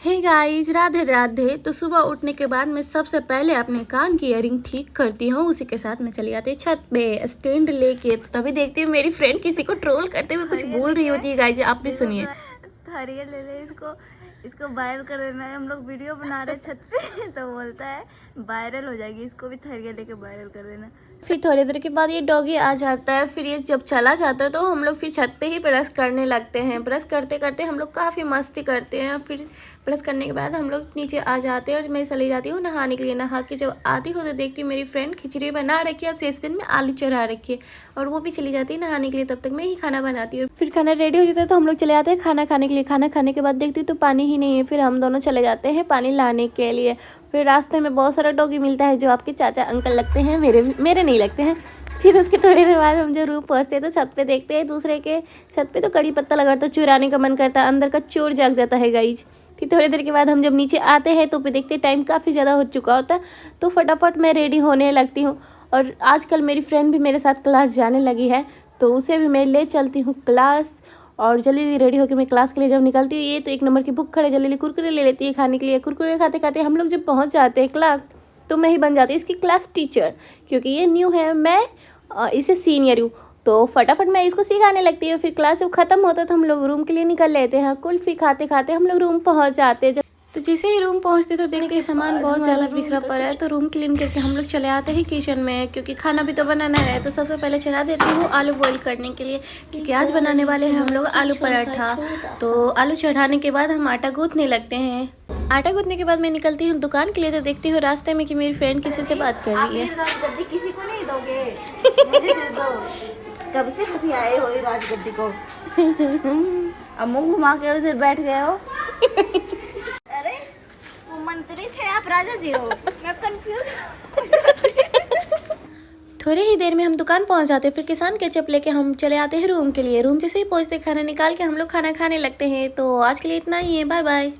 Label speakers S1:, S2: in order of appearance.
S1: Hey guys, Radhe Radhe. तो सुबह उठने के बाद मैं सबसे पहले अपने कान की इयरिंग ठीक करती हूँ। उसी के साथ मैं चली जाती हूँ छत पे स्टैंड लेके। तो तभी देखती हूँ मेरी फ्रेंड किसी को ट्रोल करते हुए कुछ बोल रही होती है। गाइस आप भी सुनिए।
S2: थरिया ले ले, इसको वायरल कर देना है। हम लोग वीडियो बना रहे छत पे तो बोलता है वायरल हो जाएगी, इसको भी थरिया लेके वायरल कर देना।
S1: फिर थोड़ी देर के बाद ये डॉगी आ जाता है। फिर ये जब चला जाता है तो हम लोग फिर छत पे ही ब्रश करने लगते हैं। ब्रश करते करते हम लोग काफ़ी मस्ती करते हैं। फिर ब्रश करने के बाद हम लोग नीचे आ जाते हैं और मैं चली जाती हूँ नहाने के लिए। नहा के जब आती हूँ तो देखती हूँ मेरी फ्रेंड खिचड़ी बना रखी है और सेसपेन में आलू चढ़ा रखी है और वो भी चली जाती है नहाने के लिए। तब तक मैं ही खाना बनाती हूँ। फिर खाना रेडी हो जाता है तो हम लोग चले जाते हैं खाना खाने के लिए। खाना खाने के बाद देखती हूँ तो पानी ही नहीं है। फिर हम दोनों चले जाते हैं पानी लाने के लिए। फिर रास्ते में बहुत सारा डॉगी मिलता है जो आपके चाचा अंकल लगते हैं, मेरे नहीं लगते हैं। फिर उसके थोड़ी देर बाद हम जो रूम पहुँचते हैं तो छत पे देखते हैं दूसरे के छत पे तो कड़ी पत्ता लगा तो चुराने का मन करता है। अंदर का चोर जाग जाता है गाइज। फिर थोड़ी देर के बाद हम जब नीचे आते हैं तो फिर देखते हैं टाइम काफ़ी ज़्यादा हो चुका होता है। तो फटाफट मैं रेडी होने लगती हूँ। और आजकल मेरी फ्रेंड भी मेरे साथ क्लास जाने लगी है तो उसे भी मैं ले चलती हूँ क्लास। और जल्दी जल्दी रेडी होकर मैं क्लास के लिए जब निकलती हूँ ये तो एक नंबर की भूख खड़े जल्दी जल्दी कुरकुरे ले लेती है खाने के लिए। कुरकुरे खाते खाते हम लोग जब पहुँच जाते हैं क्लास तो मैं ही बन जाती हूँ इसकी क्लास टीचर, क्योंकि ये न्यू है, मैं इसे सीनियर हूँ। तो फटाफट मैं इसको सिखाने लगती हूँ। फिर क्लास जब खत्म होता है तो हम लोग रूम के लिए निकल लेते हैं। कुल्फी खाते खाते हम लोग रूम पहुँच जाते हैं। तो जैसे ही रूम पहुंचते तो देखते हैं सामान बहुत ज़्यादा बिखरा पड़ा है। तो रूम क्लीन करके हम लोग चले आते हैं किचन में, क्योंकि खाना भी तो बनाना है। तो सबसे पहले चढ़ा देती हूँ आलू बॉईल करने के लिए, क्योंकि आज बनाने वाले हैं हम लोग आलू पराठा। तो आलू चढ़ाने के बाद हम आटा गूँथने लगते हैं। आटा गूँथने के बाद मैं निकलती हूँ दुकान के लिए। तो देखती हूँ रास्ते में कि मेरी फ्रेंड किसी से बात कर रही है।
S2: राजगद्दी किसी को नहीं दोगे, मुझे दे दो। कब से अभी आए हो राजगद्दी को? अब मुंह घुमा के उधर बैठ गए हो। अरे वो मंत्री थे, आप राजा जी हो? मैं कंफ्यूज।
S1: थोड़ी ही देर में हम दुकान पहुंच जाते हैं। फिर किसान केचप लेके हम चले आते हैं रूम के लिए। रूम जैसे ही पहुंचते खाना निकाल के हम लोग खाना खाने लगते हैं। तो आज के लिए इतना ही है, बाय बाय।